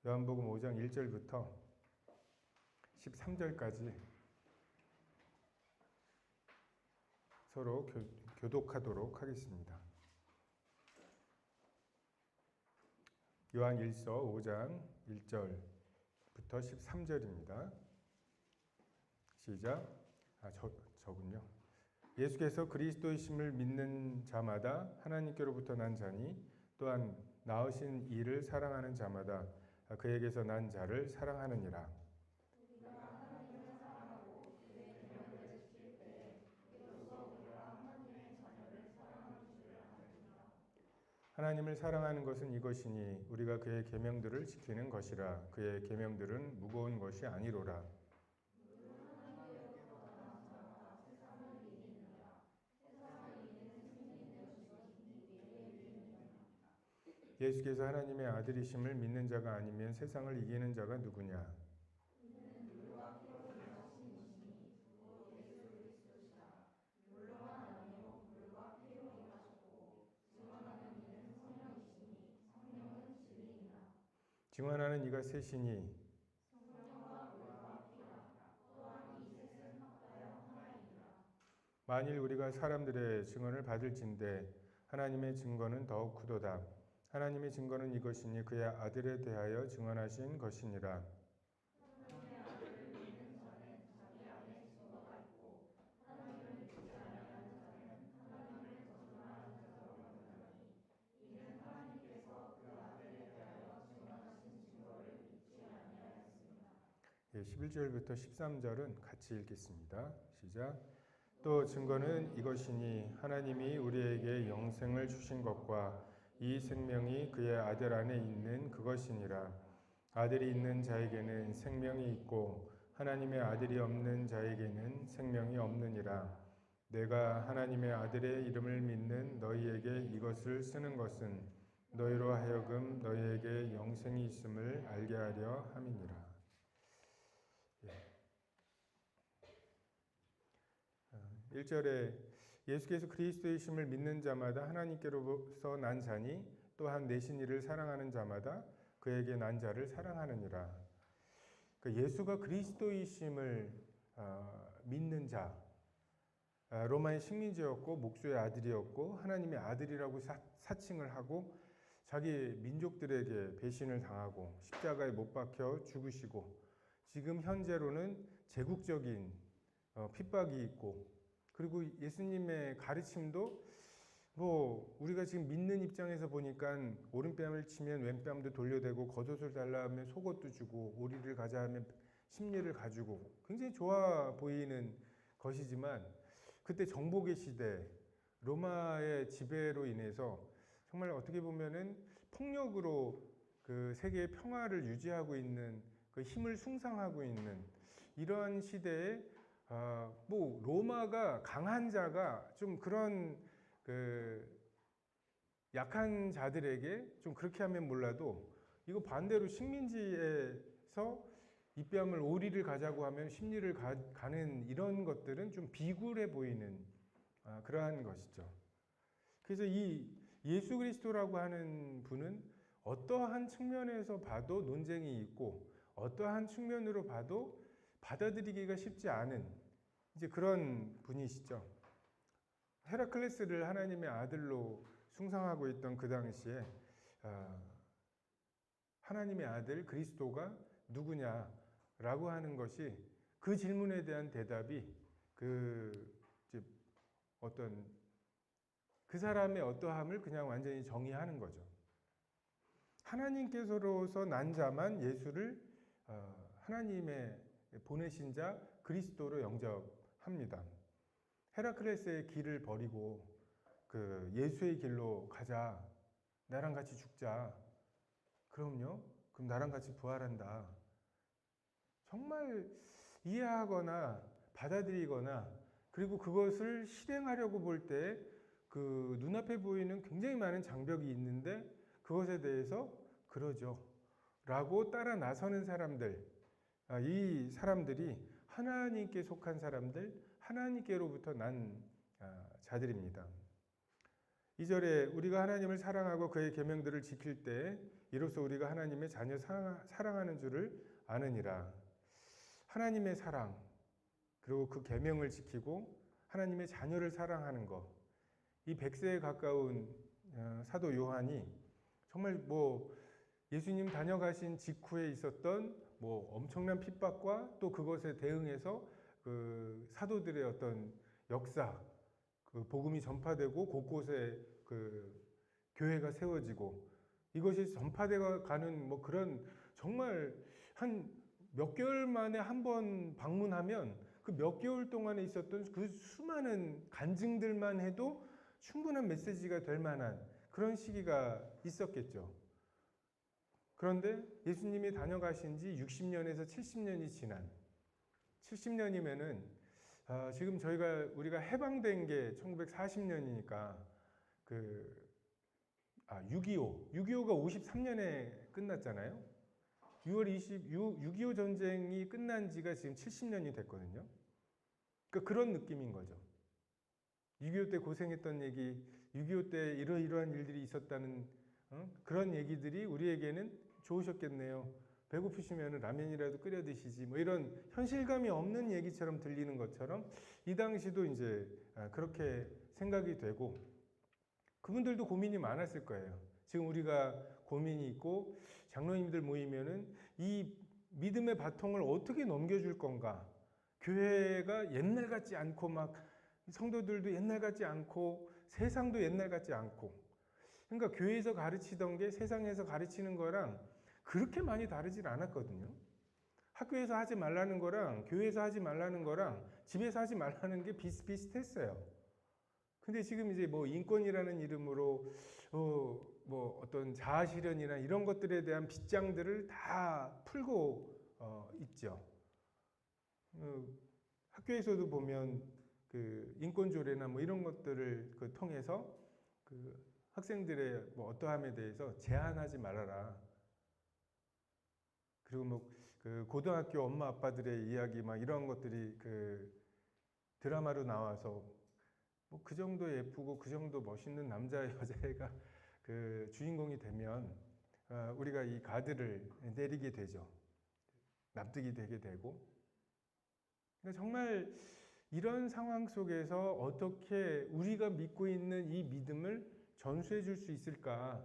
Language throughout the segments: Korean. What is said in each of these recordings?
요한복음 5장 1절부터 13절까지 서로 교독하도록 하겠습니다. 요한 1서 5장 1절부터 13절입니다. 시작. 저군요. 예수께서 그리스도이심을 믿는 자마다 하나님께로부터 난 자니 또한 낳으신 이를 사랑하는 자마다 그에게서 난 자를 사랑하느니라. 하나님을 사랑하는 것은 이것이니 우리가 그의 계명들을 지키는 것이라. 그의 계명들은 무거운 것이 아니로라. 예수께서 하나님의 아들이심을 믿는 자가 아니면 세상을 이기는 자가 누구냐? 증언하는 이가 셋이니 만일 우리가 사람들의 증언을 받을진대 하나님의 증거는 더욱 크도다. 하나님의 증거는 이것이니 그의 아들에 대하여 증언하신 것이니라. 예, 11절부터 13절은 같이 읽겠습니다. 시작. 또 증거는 이것이니 하나님이 우리에게 영생을 주신 것과 이 생명이 그의 아들 안에 있는 그것이니라. 아들이 있는 자에게는 생명이 있고 하나님의 아들이 없는 자에게는 생명이 없느니라. 내가 하나님의 아들의 이름을 믿는 너희에게 이것을 쓰는 것은 너희로 하여금 너희에게 영생이 있음을 알게 하려 함이니라. 1절에 예수께서 그리스도이심을 믿는 자마다 하나님께로서 난 자니 또한 내신 이를 사랑하는 자마다 그에게 난 자를 사랑하느니라. 예수가 그리스도이심을 믿는 자, 로마의 식민지였고 목수의 아들이었고 하나님의 아들이라고 사칭을 하고 자기 민족들에게 배신을 당하고 십자가에 못 박혀 죽으시고 지금 현재로는 제국적인 핍박이 있고, 그리고 예수님의 가르침도 우리가 지금 믿는 입장에서 보니까 오른뺨을 치면 왼뺨도 돌려대고 겉옷을 달라 하면 속옷도 주고 오리를 가자 하면 심리를 가지고 굉장히 좋아 보이는 것이지만 그때 정복의 시대 로마의 지배로 인해서 정말 어떻게 보면은 폭력으로 그 세계의 평화를 유지하고 있는 그 힘을 숭상하고 있는 이러한 시대에 로마가 강한 자가 좀 그런 그 약한 자들에게 좀 그렇게 하면 몰라도 이거 반대로 식민지에서 입뺨을 오리를 가자고 하면 심리를 가는 이런 것들은 좀 비굴해 보이는 그러한 것이죠. 그래서 이 예수 그리스도라고 하는 분은 어떠한 측면에서 봐도 논쟁이 있고 어떠한 측면으로 봐도 받아들이기가 쉽지 않은 이제 그런 분이시죠. 헤라클레스를 하나님의 아들로 숭상하고 있던 그 당시에 하나님의 아들 그리스도가 누구냐라고 하는 것이 그 질문에 대한 대답이 그 사람의 어떠함을 그냥 완전히 정의하는 거죠. 하나님께서로서 난 자만 예수를 하나님의 보내신 자 그리스도로 영접합니다. 헤라클레스의 길을 버리고 그 예수의 길로 가자. 나랑 같이 죽자. 그럼요. 그럼 나랑 같이 부활한다. 정말 이해하거나 받아들이거나 그리고 그것을 실행하려고 볼 때 그 눈앞에 보이는 굉장히 많은 장벽이 있는데 그것에 대해서 그러죠. 라고 따라 나서는 사람들, 이 사람들이 하나님께 속한 사람들, 하나님께로부터 난 자들입니다. 2절에 우리가 하나님을 사랑하고 그의 계명들을 지킬 때 이로써 우리가 하나님의 자녀 사랑하는 줄을 아느니라. 하나님의 사랑, 그리고 그 계명을 지키고 하나님의 자녀를 사랑하는 것, 이 100세에 가까운 사도 요한이 정말 뭐 예수님 다녀가신 직후에 있었던 뭐 엄청난 핍박과 또 그것에 대응해서 그 사도들의 어떤 역사, 그 복음이 전파되고 곳곳에 그 교회가 세워지고 이것이 전파되어 가는 뭐 그런 정말 한 몇 개월 만에 한 번 방문하면 그 몇 개월 동안에 있었던 그 수많은 간증들만 해도 충분한 메시지가 될 만한 그런 시기가 있었겠죠. 그런데 예수님이 다녀가신 지 60년에서 70년이 지난 70년이면은 지금 우리가 해방된 게 1940년이니까 6.25가 53년에 끝났잖아요. 6.25 전쟁이 끝난 지가 지금 70년이 됐거든요. 그러니까 그런 느낌인 거죠. 6.25 때 고생했던 얘기, 6.25 때 이러이러한 일들이 있었다는 그런 얘기들이 우리에게는 좋으셨겠네요. 배고프시면 라면이라도 끓여 드시지. 뭐 이런 현실감이 없는 얘기처럼 들리는 것처럼 이 당시도 이제 그렇게 생각이 되고 그분들도 고민이 많았을 거예요. 지금 우리가 고민이 있고 장로님들 모이면은 이 믿음의 바통을 어떻게 넘겨줄 건가? 교회가 옛날 같지 않고 막 성도들도 옛날 같지 않고 세상도 옛날 같지 않고 그러니까 교회에서 가르치던 게 세상에서 가르치는 거랑 그렇게 많이 다르진 않았거든요. 학교에서 하지 말라는 거랑 교회에서 하지 말라는 거랑 집에서 하지 말라는 게 비슷비슷했어요. 근데 지금 이제 뭐 인권이라는 이름으로 뭐 어떤 자아 실현이나 이런 것들에 대한 빗장들을 다 풀고 있죠. 학교에서도 보면 그 인권 조례나 뭐 이런 것들을 통해서 그 학생들의 뭐 어떠함에 대해서 제한하지 말아라. 그리고 뭐 그 고등학교 엄마 아빠들의 이야기 막 이런 것들이 그 드라마로 나와서 뭐 그 정도 예쁘고 그 정도 멋있는 남자 여자애가 그 주인공이 되면 우리가 이 가드를 내리게 되죠. 납득이 되게 되고. 그러니까 정말 이런 상황 속에서 어떻게 우리가 믿고 있는 이 믿음을 전수해 줄 수 있을까?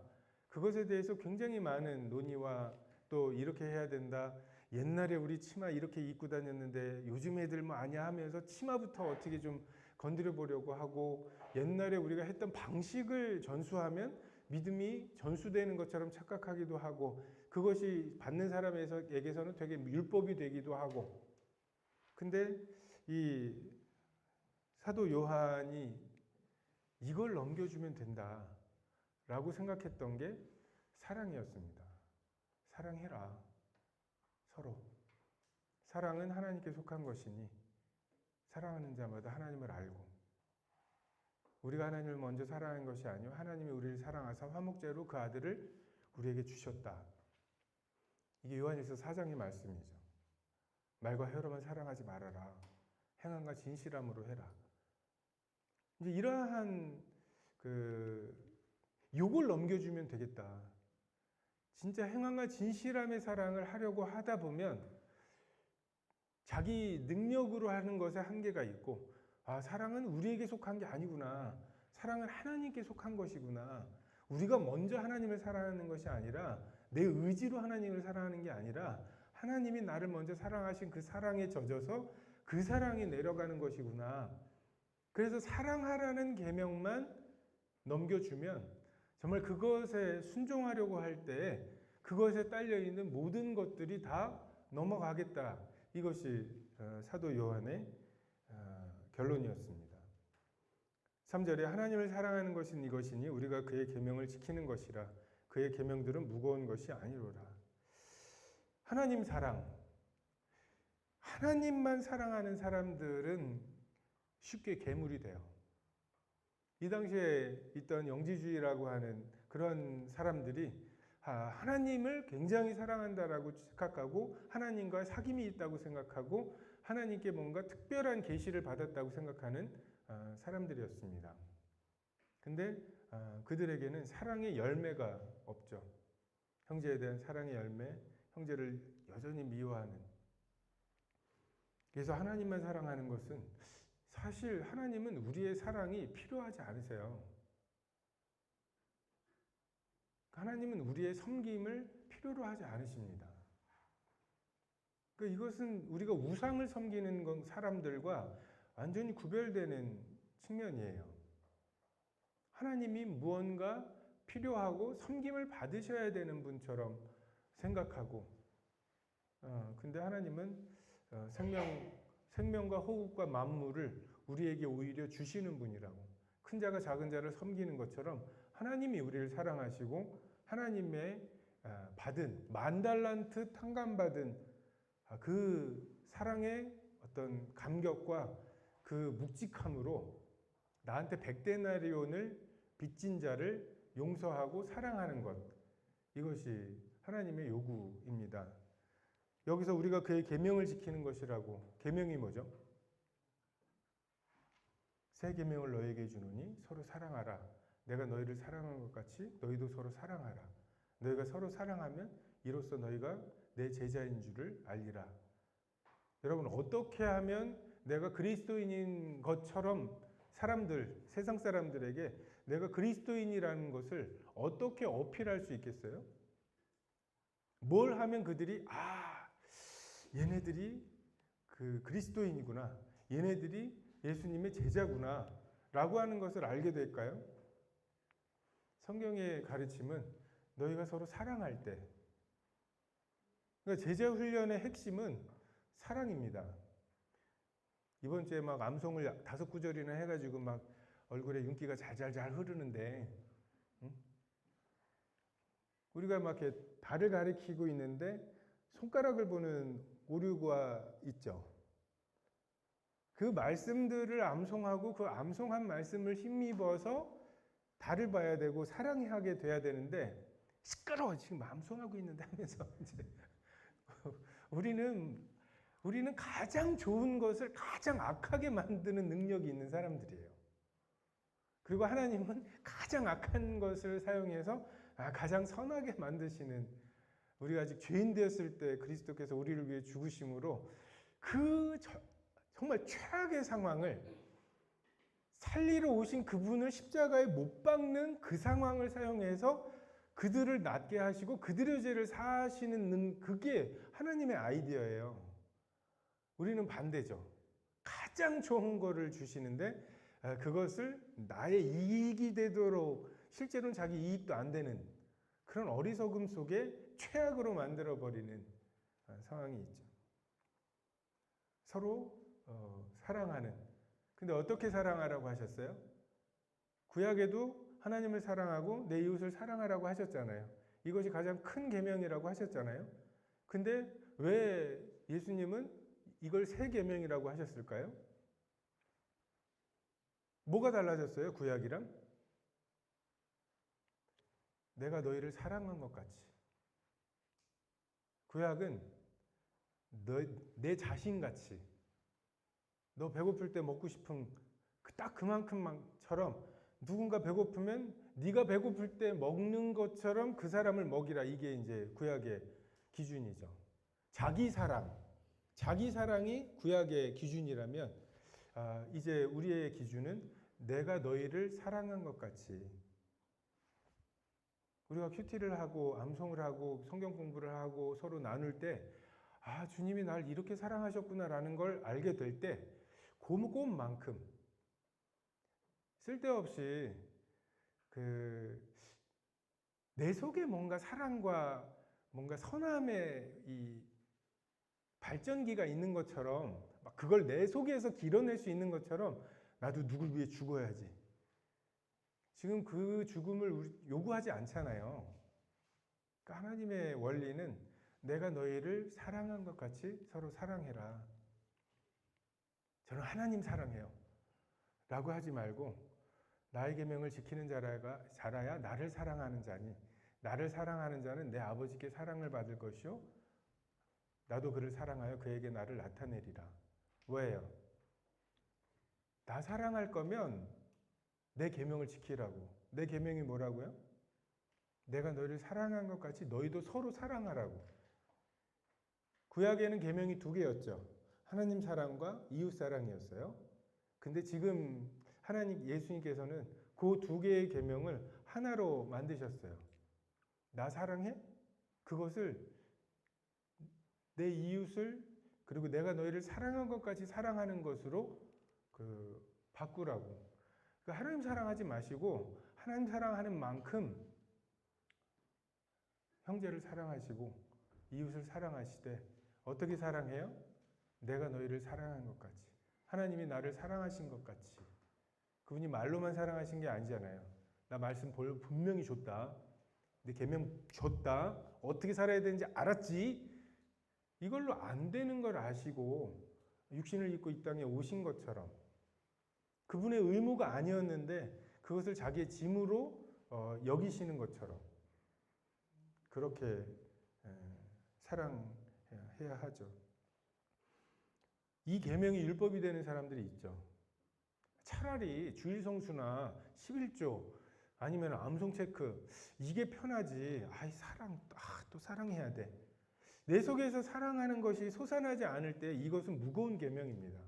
그것에 대해서 굉장히 많은 논의와 또 이렇게 해야 된다. 옛날에 우리 치마 이렇게 입고 다녔는데 요즘 애들 뭐 아냐 하면서 치마부터 어떻게 좀 건드려 보려고 하고 옛날에 우리가 했던 방식을 전수하면 믿음이 전수되는 것처럼 착각하기도 하고 그것이 받는 사람에게서는 되게 율법이 되기도 하고 근데 이 사도 요한이 이걸 넘겨주면 된다라고 생각했던 게 사랑이었습니다. 사랑해라. 서로. 사랑은 하나님께 속한 것이니 사랑하는 자마다 하나님을 알고 우리가 하나님을 먼저 사랑한 것이 아니요 하나님이 우리를 사랑하사 화목제로 그 아들을 우리에게 주셨다. 이게 요한일서 4장의 말씀이죠. 말과 혀로만 사랑하지 말아라. 행함과 진실함으로 해라. 이제 이러한 요걸 넘겨주면 되겠다. 진짜 행함과 진실함의 사랑을 하려고 하다 보면 자기 능력으로 하는 것에 한계가 있고 사랑은 우리에게 속한 게 아니구나. 사랑은 하나님께 속한 것이구나. 우리가 먼저 하나님을 사랑하는 것이 아니라 내 의지로 하나님을 사랑하는 게 아니라 하나님이 나를 먼저 사랑하신 그 사랑에 젖어서 그 사랑이 내려가는 것이구나. 그래서 사랑하라는 계명만 넘겨주면 정말 그것에 순종하려고 할 때 그것에 딸려있는 모든 것들이 다 넘어가겠다. 이것이 사도 요한의 결론이었습니다. 3절에 하나님을 사랑하는 것은 이것이니 우리가 그의 계명을 지키는 것이라. 그의 계명들은 무거운 것이 아니로라. 하나님 사랑. 하나님만 사랑하는 사람들은 쉽게 괴물이 돼요. 이 당시에 있던 영지주의라고 하는 그런 사람들이 하나님을 굉장히 사랑한다라고 착각하고 하나님과 사귐이 있다고 생각하고 하나님께 뭔가 특별한 계시를 받았다고 생각하는 사람들이었습니다. 근데 그들에게는 사랑의 열매가 없죠. 형제에 대한 사랑의 열매, 형제를 여전히 미워하는. 그래서 하나님만 사랑하는 것은 사실 하나님은 우리의 사랑이 필요하지 않으세요. 하나님은 우리의 섬김을 필요로 하지 않으십니다. 그러니까 이것은 우리가 우상을 섬기는 사람들과 완전히 구별되는 측면이에요. 하나님이 무언가 필요하고 섬김을 받으셔야 되는 분처럼 생각하고, 근데 하나님은 생명과 호흡과 만물을 우리에게 오히려 주시는 분이라고. 큰 자가 작은 자를 섬기는 것처럼 하나님이 우리를 사랑하시고 하나님의 받은 만달란트 탕감받은 그 사랑의 어떤 감격과 그 묵직함으로 나한테 100데나리온을 빚진 자를 용서하고 사랑하는 것, 이것이 하나님의 요구입니다. 여기서 우리가 그의 계명을 지키는 것이라고. 계명이 뭐죠? 새 계명을 너에게 주노니 서로 사랑하라. 내가 너희를 사랑한 것 같이 너희도 서로 사랑하라. 너희가 서로 사랑하면 이로써 너희가 내 제자인 줄을 알리라. 여러분, 어떻게 하면 내가 그리스도인인 것처럼 세상 사람들에게 내가 그리스도인이라는 것을 어떻게 어필할 수 있겠어요? 뭘 하면 그들이 얘네들이 그 그리스도인이구나, 얘네들이 예수님의 제자구나 라고 하는 것을 알게 될까요? 성경의 가르침은 너희가 서로 사랑할 때, 그러니까 제자 훈련의 핵심은 사랑입니다. 이번 주에 막 암송을 5구절이나 해가지고 막 얼굴에 윤기가 잘잘잘 흐르는데, 우리가 막 이렇게 달을 가리키고 있는데 손가락을 보는 오류가 있죠. 그 말씀들을 암송하고 그 암송한 말씀을 힘입어서 달을 봐야 되고 사랑하게 돼야 되는데, 시끄러워 지금 암송하고 있는데 하면서 이제 우리는 가장 좋은 것을 가장 악하게 만드는 능력이 있는 사람들이에요. 그리고 하나님은 가장 악한 것을 사용해서 가장 선하게 만드시는, 우리가 아직 죄인 되었을 때 그리스도께서 우리를 위해 죽으심으로 정말 최악의 상황을 살리러 오신 그분을 십자가에 못 박는 그 상황을 사용해서 그들을 낫게 하시고 그들의 죄를 사하시는, 그게 하나님의 아이디어예요. 우리는 반대죠. 가장 좋은 거를 주시는데 그것을 나의 이익이 되도록, 실제로는 자기 이익도 안 되는 그런 어리석음 속에 최악으로 만들어버리는 상황이 있죠. 서로 사랑하는. 근데 어떻게 사랑하라고 하셨어요? 구약에도 하나님을 사랑하고 내 이웃을 사랑하라고 하셨잖아요. 이것이 가장 큰 계명이라고 하셨잖아요. 근데 왜 예수님은 이걸 새 계명이라고 하셨을까요? 뭐가 달라졌어요? 구약이랑? 내가 너희를 사랑한 것 같이. 구약은 내 자신같이, 너 배고플 때 먹고 싶은 딱 그만큼만처럼, 누군가 배고프면 네가 배고플 때 먹는 것처럼 그 사람을 먹이라. 이게 이제 구약의 기준이죠. 자기 사랑이 구약의 기준이라면, 이제 우리의 기준은 내가 너희를 사랑한 것 같이. 우리가 큐티를 하고 암송을 하고 성경 공부를 하고 서로 나눌 때, 주님이 날 이렇게 사랑하셨구나라는 걸 알게 될 때, 그것만큼 쓸데없이 내 속에 뭔가 사랑과 뭔가 선함의 이 발전기가 있는 것처럼, 막 그걸 내 속에서 길어낼 수 있는 것처럼 나도 누굴 위해 죽어야지. 지금 그 죽음을 요구하지 않잖아요. 그러니까 하나님의 원리는 내가 너희를 사랑한 것 같이 서로 사랑해라. 저는 하나님 사랑해요 라고 하지 말고, 나의 계명을 지키는 자라야 나를 사랑하는 자니, 나를 사랑하는 자는 내 아버지께 사랑을 받을 것이요 나도 그를 사랑하여 그에게 나를 나타내리라. 왜요? 나 사랑할 거면 내 계명을 지키라고. 내 계명이 뭐라고요? 내가 너희를 사랑한 것 같이 너희도 서로 사랑하라고. 구약에는 계명이 2개였죠. 하나님 사랑과 이웃 사랑이었어요. 근데 지금 예수님께서는 그 2개의 계명을 하나로 만드셨어요. 나 사랑해? 그것을 내 이웃을 그리고 내가 너희를 사랑한 것까지 사랑하는 것으로 바꾸라고. 그러니까 하나님 사랑하지 마시고 하나님 사랑하는 만큼 형제를 사랑하시고 이웃을 사랑하시되 어떻게 사랑해요? 내가 너희를 사랑한 것 같이. 하나님이 나를 사랑하신 것 같이. 그분이 말로만 사랑하신 게 아니잖아요. 나 말씀 분명히 줬다. 내 계명 줬다. 어떻게 살아야 되는지 알았지. 이걸로 안 되는 걸 아시고 육신을 입고 이 땅에 오신 것처럼 그분의 의무가 아니었는데 그것을 자기의 짐으로 여기시는 것처럼 그렇게 사랑해야 하죠. 이 계명이 율법이 되는 사람들이 있죠. 차라리 주일 성수나 11조 아니면 암송 체크 이게 편하지. 또 사랑해야 돼. 내 속에서 사랑하는 것이 솟아나지 않을 때 이것은 무거운 계명입니다.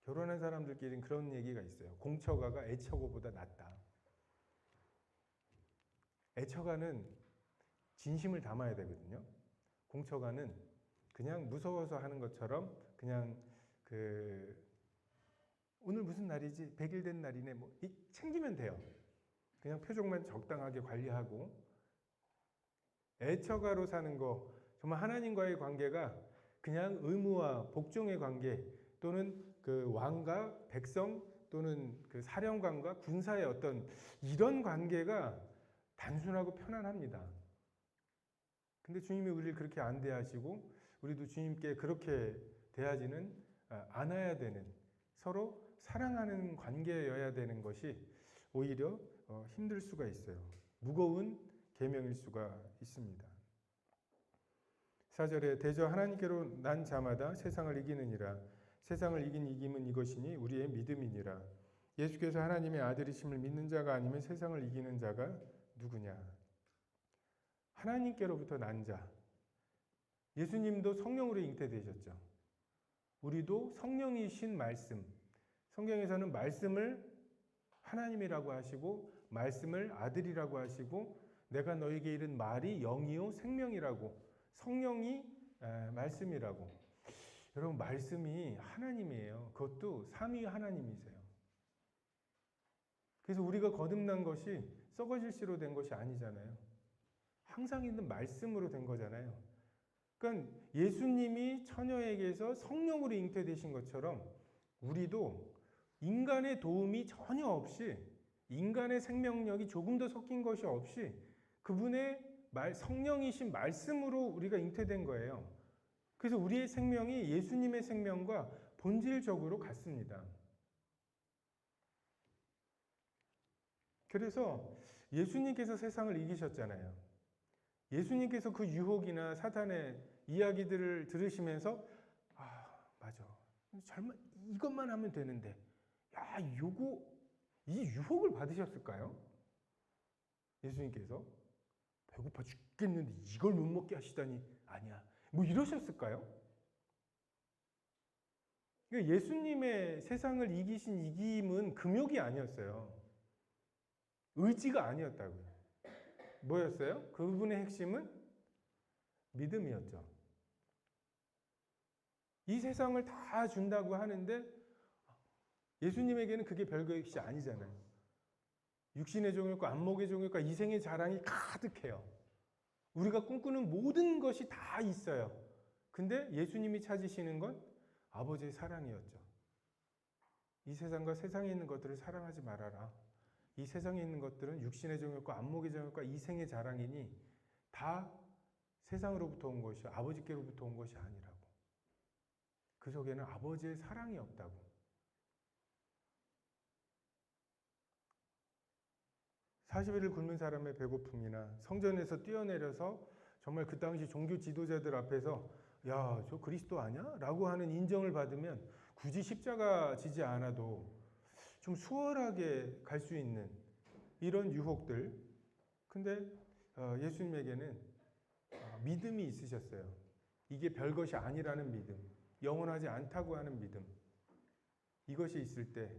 결혼한 사람들끼리는 그런 얘기가 있어요. 공처가가 애처가보다 낫다. 애처가는 진심을 담아야 되거든요. 공처가는 그냥 무서워서 하는 것처럼 그냥 오늘 무슨 날이지? 100일 된 날이네. 챙기면 돼요. 그냥 표정만 적당하게 관리하고 애처가로 사는 거 정말 하나님과의 관계가 그냥 의무와 복종의 관계 또는 그 왕과 백성 또는 그 사령관과 군사의 어떤 이런 관계가 단순하고 편안합니다. 근데 주님이 우리를 그렇게 안 대하시고 우리도 주님께 그렇게 대하지는 않아야 되는 서로 사랑하는 관계여야 되는 것이 오히려 힘들 수가 있어요. 무거운 계명일 수가 있습니다. 4절에 대저 하나님께로 난 자마다 세상을 이기느니라. 세상을 이김은 이것이니 우리의 믿음이니라. 예수께서 하나님의 아들이심을 믿는 자가 아니면 세상을 이기는 자가 누구냐? 하나님께로부터 난 자. 예수님도 성령으로 잉태되셨죠. 우리도 성령이신 말씀. 성경에서는 말씀을 하나님이라고 하시고 말씀을 아들이라고 하시고 내가 너에게 이른 말이 영이요 생명이라고 성령이 말씀이라고. 여러분 말씀이 하나님이에요. 그것도 삼위 하나님이세요. 그래서 우리가 거듭난 것이 썩어질 씨로 된 것이 아니잖아요. 항상 있는 말씀으로 된 거잖아요. 그러니까 예수님이 처녀에게서 성령으로 잉태되신 것처럼 우리도 인간의 도움이 전혀 없이 인간의 생명력이 조금 더 섞인 것이 없이 그분의 성령이신 말씀으로 우리가 잉태된 거예요. 그래서 우리의 생명이 예수님의 생명과 본질적으로 같습니다. 그래서 예수님께서 세상을 이기셨잖아요. 예수님께서 그 유혹이나 사탄의 이야기들을 들으시면서 맞아. 이것만 하면 되는데 이 유혹을 받으셨을까요? 예수님께서 배고파 죽겠는데 이걸 못 먹게 하시다니 아니야. 이러셨을까요? 그러니까 예수님의 세상을 이기신 이김은 금욕이 아니었어요. 의지가 아니었다고요. 뭐였어요? 그분의 핵심은 믿음이었죠. 이 세상을 다 준다고 하는데 예수님에게는 그게 별것이 아니잖아요. 육신의 종일과 안목의 종일과 이생의 자랑이 가득해요. 우리가 꿈꾸는 모든 것이 다 있어요. 근데 예수님이 찾으시는 건 아버지의 사랑이었죠. 이 세상과 세상에 있는 것들을 사랑하지 말아라. 이 세상에 있는 것들은 육신의 정욕과 안목의 정욕과 이생의 자랑이니 다 세상으로부터 온 것이 아버지께로부터 온 것이 아니라고. 그 속에는 아버지의 사랑이 없다고. (40일을) 굶은 사람의 배고픔이나 성전에서 뛰어내려서 정말 그 당시 종교 지도자들 앞에서 야, 저 그리스도 아니야? 라고 하는 인정을 받으면 굳이 십자가 지지 않아도 좀 수월하게 갈 수 있는 이런 유혹들. 근데 예수님에게는 믿음이 있으셨어요. 이게 별것이 아니라는 믿음, 영원하지 않다고 하는 믿음. 이것이 있을 때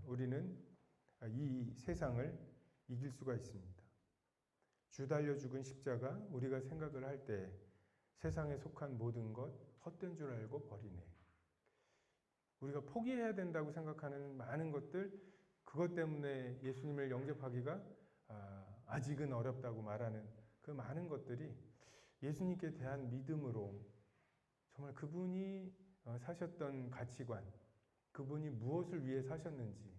우리는 이 세상을 이길 수가 있습니다. 주 달려 죽은 십자가, 우리가 생각을 할 때 세상에 속한 모든 것 헛된 줄 알고 버리네. 우리가 포기해야 된다고 생각하는 많은 것들, 그것 때문에 예수님을 영접하기가 아직은 어렵다고 말하는 그 많은 것들이 예수님께 대한 믿음으로 정말 그분이 사셨던 가치관, 그분이 무엇을 위해 사셨는지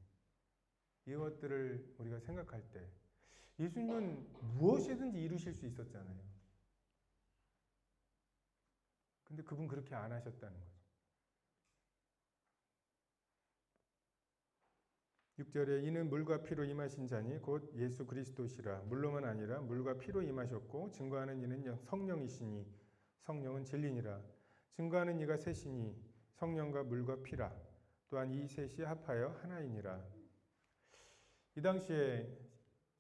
이것들을 우리가 생각할 때 예수님은 무엇이든지 이루실 수 있었잖아요. 근데 그분 그렇게 안 하셨다는 거죠. 6절에 이는 물과 피로 임하신 자니 곧 예수 그리스도시라. 물로만 아니라 물과 피로 임하셨고 증거하는 이는 성령이시니 성령은 진리니라. 증거하는 이가 셋이니 성령과 물과 피라. 또한 이 셋이 합하여 하나이니라. 이 당시에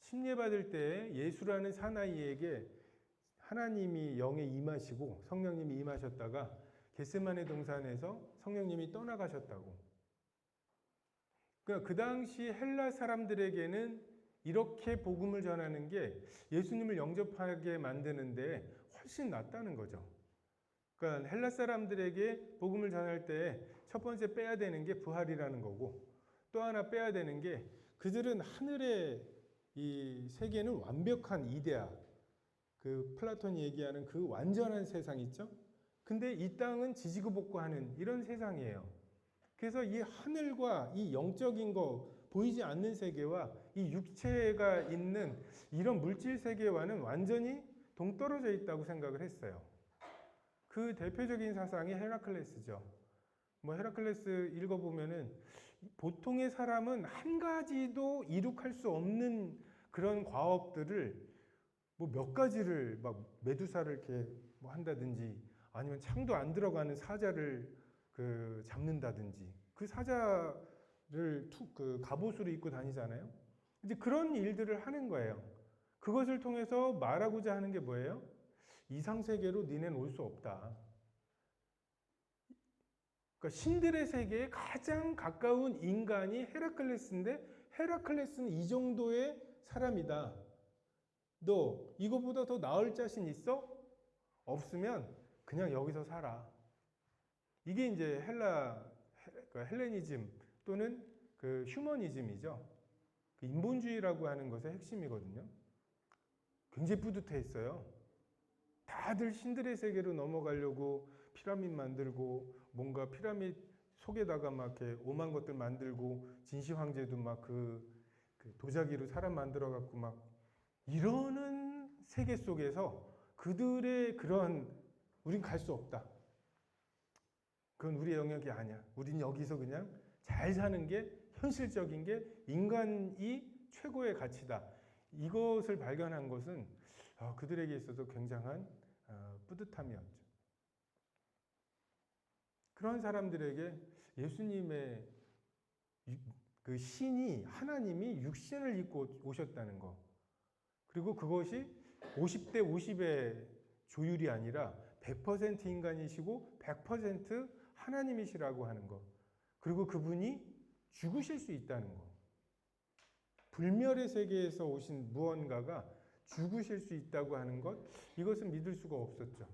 침례받을 때 예수라는 사나이에게 하나님이 영에 임하시고 성령님이 임하셨다가 겟세마네 동산에서 성령님이 떠나가셨다고. 그러니까 그 당시 헬라 사람들에게는 이렇게 복음을 전하는 게 예수님을 영접하게 만드는데 훨씬 낫다는 거죠. 그러니까 헬라 사람들에게 복음을 전할 때 첫 번째 빼야 되는 게 부활이라는 거고, 또 하나 빼야 되는 게 그들은 하늘의 이 세계는 완벽한 이데아, 그 플라톤이 얘기하는 그 완전한 세상 있죠? 근데 이 땅은 지지고 볶고하는 이런 세상이에요. 그래서 이 하늘과 이 영적인 거, 보이지 않는 세계와 이 육체가 있는 이런 물질 세계와는 완전히 동떨어져 있다고 생각을 했어요. 그 대표적인 사상이 헤라클레스죠. 뭐 헤라클레스 읽어보면은 보통의 사람은 한 가지도 이룩할 수 없는 그런 과업들을 뭐 몇 가지를 막 메두사를 이렇게 뭐 한다든지 아니면 창도 안 들어가는 사자를 그 잡는다든지 그 사자를 그 갑옷으로 입고 다니잖아요. 이제 그런 일들을 하는 거예요. 그것을 통해서 말하고자 하는 게 뭐예요? 이상 세계로 니네는 올 수 없다. 그러니까 신들의 세계에 가장 가까운 인간이 헤라클레스인데 헤라클레스는 이 정도의 사람이다. 너 이거보다 더 나을 자신 있어? 없으면 그냥 여기서 살아. 이게 이제 헬레니즘 또는 그 휴머니즘이죠. 그 인본주의라고 하는 것의 핵심이거든요. 굉장히 뿌듯해했어요. 다들 신들의 세계로 넘어가려고 피라밋 만들고 뭔가 피라밋 속에다가 막 이렇게 오만 것들 만들고 진시 황제도 막 그 도자기로 사람 만들어 갖고 막 이러는 세계 속에서 그들의 그런 우린 갈 수 없다. 그건 우리의 영역이 아니야. 우린 여기서 그냥 잘 사는 게 현실적인 게 인간이 최고의 가치다. 이것을 발견한 것은 그들에게 있어서 굉장한 뿌듯함이었죠. 그런 사람들에게 예수님의 그 신이 하나님이 육신을 입고 오셨다는 거. 그리고 그것이 50대 50의 조율이 아니라 100% 인간이시고 100% 하나님이시라고 하는 것. 그리고 그분이 죽으실 수 있다는 것. 불멸의 세계에서 오신 무언가가 죽으실 수 있다고 하는 것. 이것은 믿을 수가 없었죠.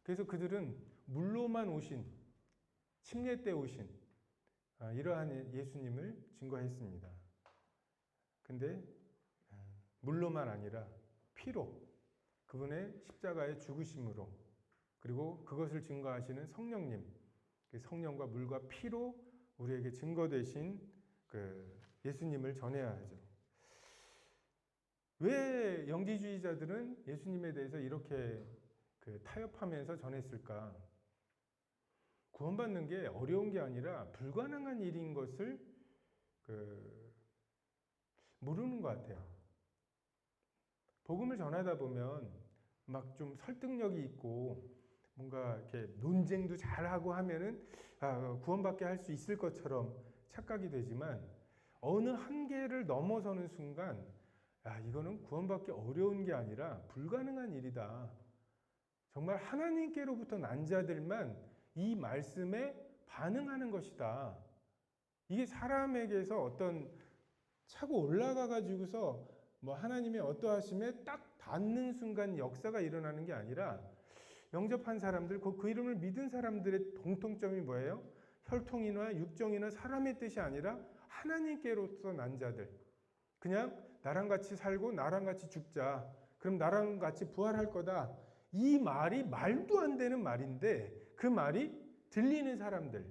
그래서 그들은 물로만 오신, 침례 때 오신 이러한 예수님을 증거했습니다. 근데 물로만 아니라 피로, 그분의 십자가의 죽으심으로, 그리고 그것을 증거하시는 성령님, 성령과 물과 피로 우리에게 증거되신 그 예수님을 전해야 하죠. 왜 영지주의자들은 예수님에 대해서 이렇게 타협하면서 전했을까? 구원받는 게 어려운 게 아니라 불가능한 일인 것을 모르는 것 같아요. 복음을 전하다 보면 막 좀 설득력이 있고 뭔가 이렇게 논쟁도 잘하고 하면은 구원받게 할 수 있을 것처럼 착각이 되지만 어느 한계를 넘어서는 순간 야, 이거는 구원받기 어려운 게 아니라 불가능한 일이다. 정말 하나님께로부터 난 자들만 이 말씀에 반응하는 것이다. 이게 사람에게서 어떤 차고 올라가 가지고서 뭐 하나님의 어떠하심에 딱 닿는 순간 역사가 일어나는 게 아니라 영접한 사람들, 그 이름을 믿은 사람들의 공통점이 뭐예요? 혈통이나 육정이나 사람의 뜻이 아니라 하나님께로서 난 자들. 그냥 나랑 같이 살고 나랑 같이 죽자. 그럼 나랑 같이 부활할 거다. 이 말이 말도 안 되는 말인데 그 말이 들리는 사람들.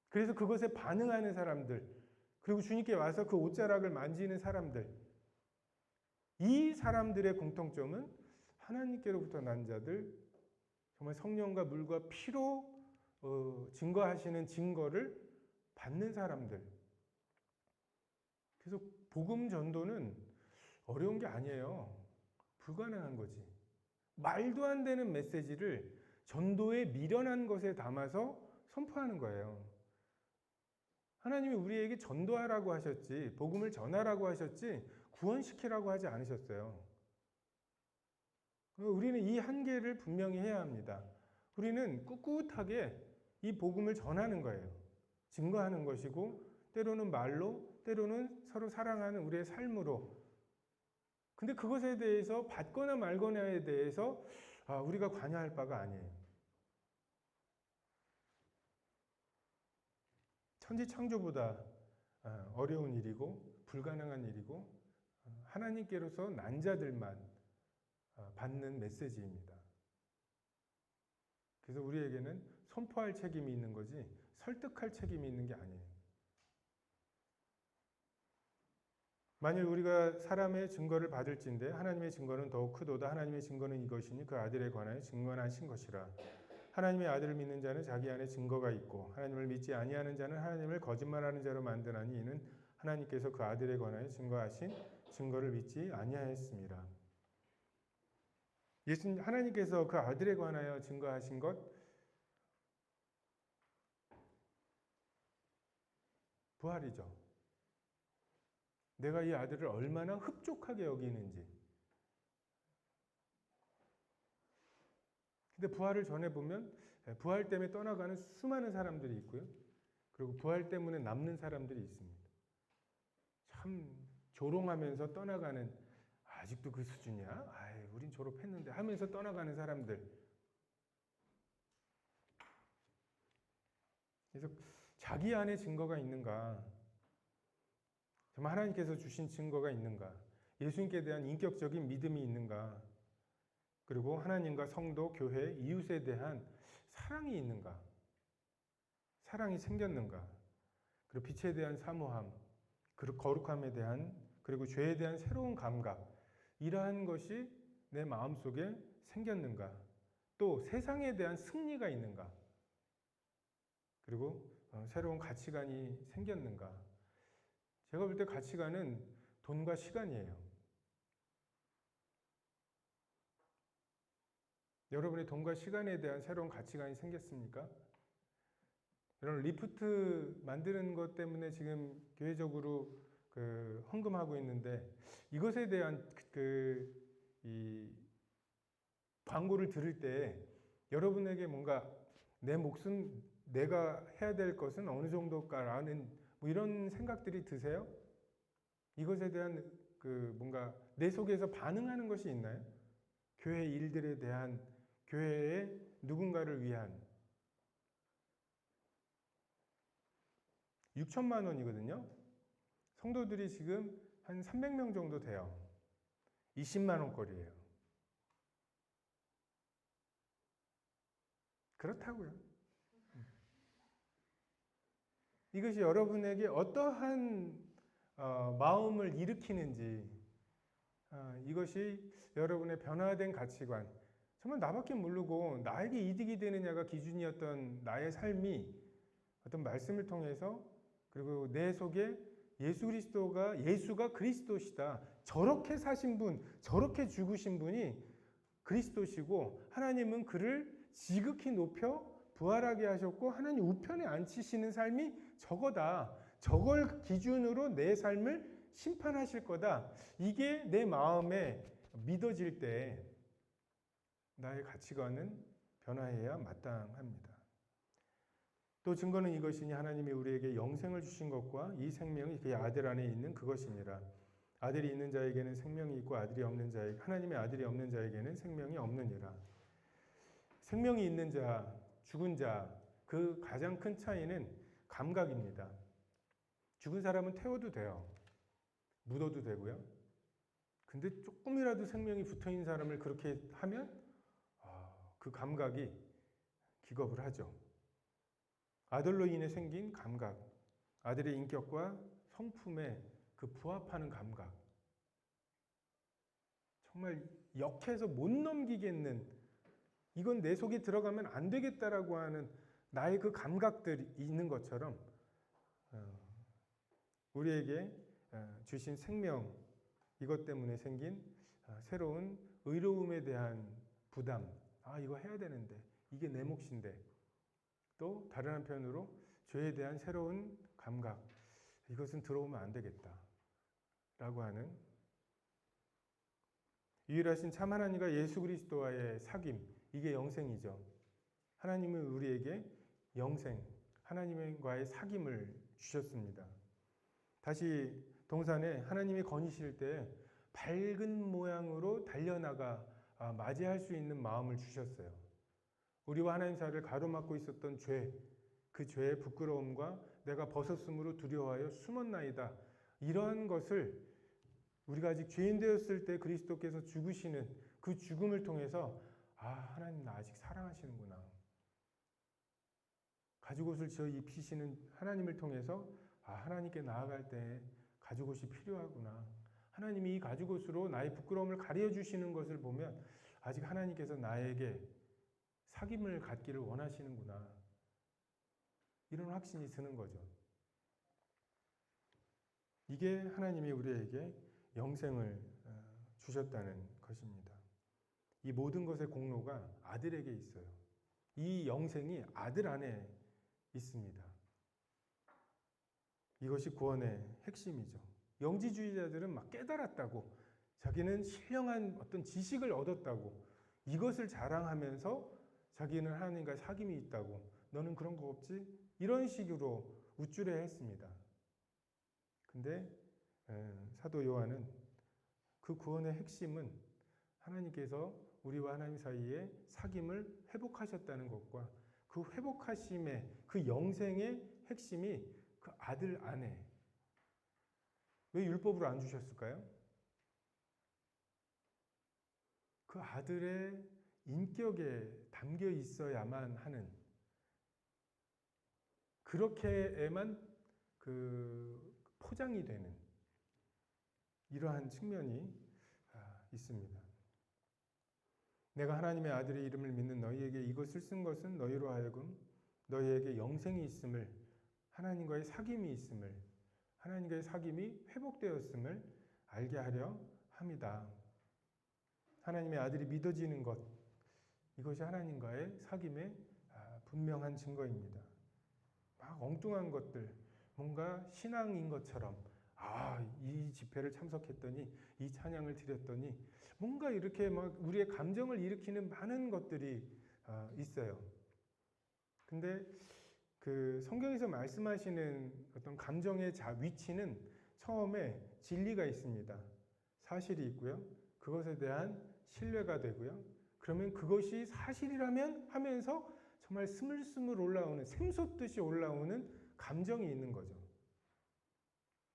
그래서 그것에 반응하는 사람들. 그리고 주님께 와서 그 옷자락을 만지는 사람들. 이 사람들의 공통점은 하나님께로부터 난 자들, 정말 성령과 물과 피로 증거하시는 증거를 받는 사람들. 그래서 복음 전도는 어려운 게 아니에요. 불가능한 거지. 말도 안 되는 메시지를 전도의 미련한 것에 담아서 선포하는 거예요. 하나님이 우리에게 전도하라고 하셨지, 복음을 전하라고 하셨지, 구원시키라고 하지 않으셨어요. 우리는 이 한계를 분명히 해야 합니다. 우리는 꿋꿋하게 이 복음을 전하는 거예요. 증거하는 것이고, 때로는 말로, 때로는 서로 사랑하는 우리의 삶으로. 근데 그것에 대해서 받거나 말거나에 대해서 우리가 관여할 바가 아니에요. 천지창조보다 어려운 일이고 불가능한 일이고 하나님께로서 난 자들만 받는 메시지입니다. 그래서 우리에게는 선포할 책임이 있는 거지 설득할 책임이 있는 게 아니에요. 만일 우리가 사람의 증거를 받을진대 하나님의 증거는 더욱 크도다. 하나님의 증거는 이것이니 그 아들에 관하여 증거하신 것이라. 하나님의 아들을 믿는 자는 자기 안에 증거가 있고 하나님을 믿지 아니하는 자는 하나님을 거짓말하는 자로 만드나니 이는 하나님께서 그 아들에 관하여 증거하신 증거를 믿지 아니하였습니다. 예수님 하나님께서 그 아들에 관하여 증거하신 것 부활이죠. 내가 이 아들을 얼마나 흡족하게 여기는지. 근데 부활을 전해보면 부활 때문에 떠나가는 수많은 사람들이 있고요. 그리고 부활 때문에 남는 사람들이 있습니다. 참 조롱하면서 떠나가는 아직도 그 수준이야? 아이, 우린 졸업했는데 하면서 떠나가는 사람들. 그래서 자기 안에 증거가 있는가? 정말 하나님께서 주신 증거가 있는가? 예수님께 대한 인격적인 믿음이 있는가? 그리고 하나님과 성도, 교회, 이웃에 대한 사랑이 있는가? 사랑이 생겼는가? 그리고 빛에 대한 사모함, 그리고 거룩함에 대한, 그리고 죄에 대한 새로운 감각, 이러한 것이 내 마음속에 생겼는가? 또 세상에 대한 승리가 있는가? 그리고 새로운 가치관이 생겼는가? 제가 볼 때 가치관은 돈과 시간이에요. 여러분의 돈과 시간에 대한 새로운 가치관이 생겼습니까? 이런 리프트 만드는 것 때문에 지금 교회적으로 헌금하고 있는데 이것에 대한 이 광고를 들을 때 여러분에게 뭔가 내 몫은 내가 해야 될 것은 어느 정도까라는 뭐 이런 생각들이 드세요? 이것에 대한 뭔가 내 속에서 반응하는 것이 있나요? 교회 일들에 대한 교회의 누군가를 위한 6천만 원이거든요. 성도들이 지금 한 300명 정도 돼요. 20만 원꼴이에요. 그렇다고요. 이것이 여러분에게 어떠한 마음을 일으키는지 이것이 여러분의 변화된 가치관 정말 나밖에 모르고 나에게 이득이 되느냐가 기준이었던 나의 삶이 어떤 말씀을 통해서 그리고 내 속에 예수가 그리스도시다. 저렇게 사신 분, 저렇게 죽으신 분이 그리스도시고 하나님은 그를 지극히 높여 부활하게 하셨고 하나님 우편에 앉히시는 삶이 저거다. 저걸 기준으로 내 삶을 심판하실 거다. 이게 내 마음에 믿어질 때 나의 가치관은 변화해야 마땅합니다. 또 증거는 이것이니 하나님이 우리에게 영생을 주신 것과 이 생명이 그의 아들 안에 있는 그것이니라. 아들이 있는 자에게는 생명이 있고 아들이 없는 자에게 하나님의 아들이 없는 자에게는 생명이 없느니라. 생명이 있는 자, 죽은 자, 그 가장 큰 차이는 감각입니다. 죽은 사람은 태워도 돼요. 묻어도 되고요. 근데 조금이라도 생명이 붙어 있는 사람을 그렇게 하면 그 감각이 기겁을 하죠. 아들로 인해 생긴 감각, 아들의 인격과 성품에 그 부합하는 감각, 정말 역해서 못 넘기겠는, 이건 내 속에 들어가면 안 되겠다라고 하는 나의 그 감각들이 있는 것처럼 우리에게 주신 생명, 이것 때문에 생긴 새로운 의로움에 대한 부담, 이거 해야 되는데, 이게 내 몫인데, 또 다른 한편으로 죄에 대한 새로운 감각, 이것은 들어오면 안 되겠다 라고 하는, 유일하신 참 하나님과 예수 그리스도와의 사귐, 이게 영생이죠. 하나님은 우리에게 영생, 하나님과의 사귐을 주셨습니다. 다시 동산에 하나님이 거니실 때 밝은 모양으로 달려나가 맞이할 수 있는 마음을 주셨어요. 우리와 하나님 사이를 가로막고 있었던 죄, 그 죄의 부끄러움과 내가 벗었으므로 두려워하여 숨었나이다. 이러한 것을 우리가 아직 죄인 되었을 때 그리스도께서 죽으시는 그 죽음을 통해서 하나님 나 아직 사랑하시는구나. 가죽옷을 지어 입히시는 하나님을 통해서 하나님께 나아갈 때 가죽옷이 필요하구나. 하나님이 이 가죽옷으로 나의 부끄러움을 가려주시는 것을 보면 아직 하나님께서 나에게 사귐을 갖기를 원하시는구나. 이런 확신이 드는 거죠. 이게 하나님이 우리에게 영생을 주셨다는 것입니다. 이 모든 것의 공로가 아들에게 있어요. 이 영생이 아들 안에 있습니다. 이것이 구원의 핵심이죠. 영지주의자들은 막 깨달았다고, 자기는 신령한 어떤 지식을 얻었다고, 이것을 자랑하면서 자기는 하나님과 사귐이 있다고, 너는 그런 거 없지? 이런 식으로 우쭐해 했습니다. 근데 사도 요한은 그 구원의 핵심은 하나님께서 우리와 하나님 사이에 사귐을 회복하셨다는 것과 그 회복하심의 그 영생의 핵심이 그 아들 안에. 왜 율법으로 안 주셨을까요? 그 아들의 인격에 담겨 있어야만 하는, 그렇게에만 그 포장이 되는 이러한 측면이 있습니다. 내가 하나님의 아들의 이름을 믿는 너희에게 이것을 쓴 것은 너희로 하여금 너희에게 영생이 있음을, 하나님과의 사귐이 있음을, 하나님과의 사귐이 회복되었음을 알게 하려 함이다. 하나님의 아들이 믿어지는 것, 이것이 하나님과의 사귐의 분명한 증거입니다. 막 엉뚱한 것들, 뭔가 신앙인 것처럼 이 집회를 참석했더니, 이 찬양을 드렸더니 뭔가 이렇게 막 우리의 감정을 일으키는 많은 것들이 있어요. 근데 그 성경에서 말씀하시는 어떤 감정의 위치는 처음에 진리가 있습니다. 사실이 있고요. 그것에 대한 신뢰가 되고요. 그러면 그것이 사실이라면 하면서 정말 스물스물 올라오는, 샘솟듯이 올라오는 감정이 있는 거죠.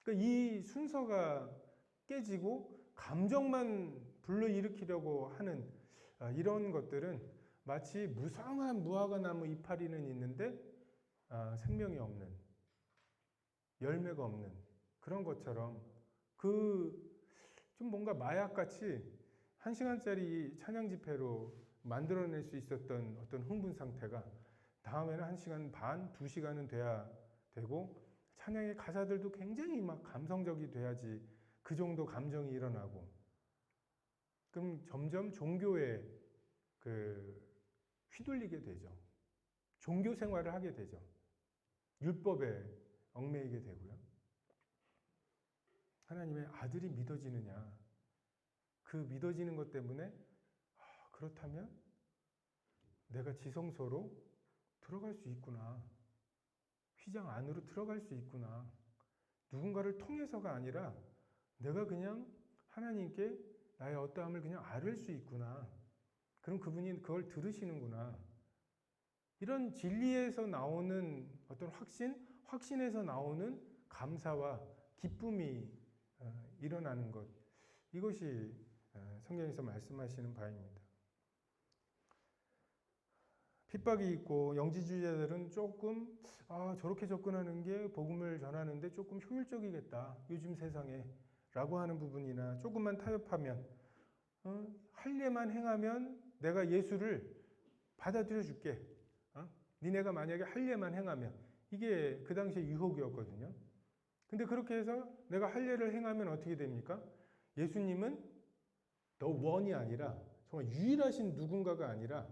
그러니까 이 순서가 깨지고 감정만 불러일으키려고 하는 이런 것들은 마치 무성한 무화과나무 이파리는 있는데 생명이 없는, 열매가 없는 그런 것처럼, 좀 뭔가 마약같이 1시간짜리 찬양 집회로 만들어낼 수 있었던 어떤 흥분 상태가 다음에는 1시간 반, 2시간은 돼야 되고, 찬양의 가사들도 굉장히 막 감성적이 돼야지 그 정도 감정이 일어나고, 그럼 점점 종교에 휘둘리게 되죠. 종교 생활을 하게 되죠. 율법에 얽매이게 되고요. 하나님의 아들이 믿어지느냐? 그 믿어지는 것 때문에 그렇다면 내가 지성소로 들어갈 수 있구나. 휘장 안으로 들어갈 수 있구나. 누군가를 통해서가 아니라 내가 그냥 하나님께 나의 어떠함을 그냥 앓을 수 있구나. 그럼 그분이 그걸 들으시는구나. 이런 진리에서 나오는 어떤 확신에서 나오는 감사와 기쁨이 일어나는 것. 이것이 성경에서 말씀하시는 바입니다. 핍박이 있고 영지주의자들은 조금 저렇게 접근하는 게 복음을 전하는데 조금 효율적이겠다. 요즘 세상에 라고 하는 부분이나 조금만 타협하면 할례만 행하면 내가 예수를 받아들여 줄게. 니네가 만약에 할례만 행하면 이게 그 당시에 유혹이었거든요. 근데 그렇게 해서 내가 할례를 행하면 어떻게 됩니까? 예수님은 The One이 아니라 정말 유일하신 누군가가 아니라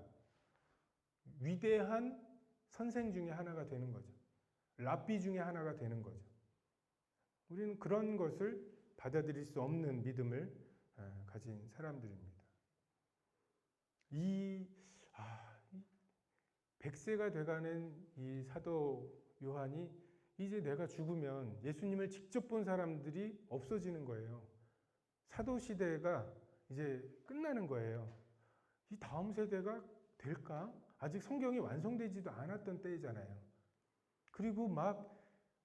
위대한 선생 중에 하나가 되는 거죠. 랍비 중에 하나가 되는 거죠. 우리는 그런 것을 받아들일 수 없는 믿음을 가진 사람들입니다. 이 100세가 돼가는 이 사도 요한이 이제 내가 죽으면 예수님을 직접 본 사람들이 없어지는 거예요. 사도 시대가 이제 끝나는 거예요. 이 다음 세대가 될까? 아직 성경이 완성되지도 않았던 때이잖아요. 그리고 막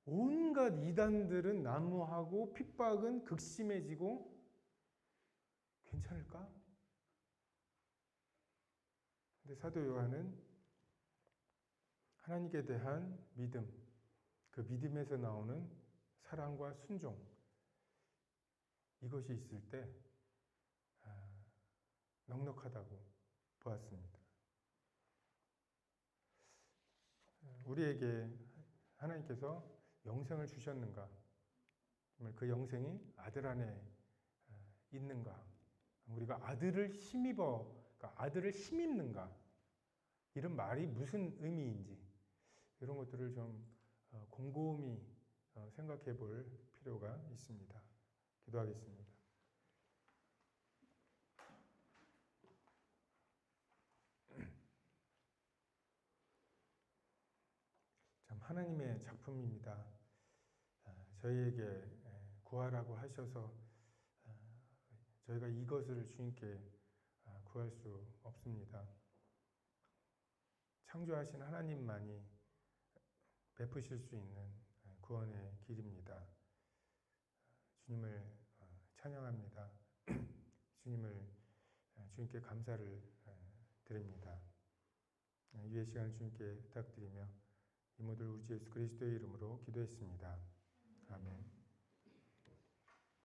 온갖 이단들은 난무하고 핍박은 극심해지고 괜찮을까? 근데 사도 요한은 하나님께 대한 믿음, 그 믿음에서 나오는 사랑과 순종, 이것이 있을 때 넉넉하다고 보았습니다. 우리에게 하나님께서 영생을 주셨는가? 정말 그 영생이 아들 안에 있는가? 우리가 아들을 그러니까 아들을 힘입는가? 이런 말이 무슨 의미인지 이런 것들을 좀 곰곰이 생각해 볼 필요가 있습니다. 기도하겠습니다. 참 하나님의 작품입니다. 저희에게 구하라고 하셔서 저희가 이것을 주님께 구할 수 없습니다. 창조하신 하나님만이 베푸실 수 있는 구원의 길입니다. 주님을 찬양합니다. 주님께 감사를 드립니다. 이의 시간을 주님께 부탁드리며 이 모든 우리 주 예수 그리스도의 이름으로 기도했습니다. 아멘.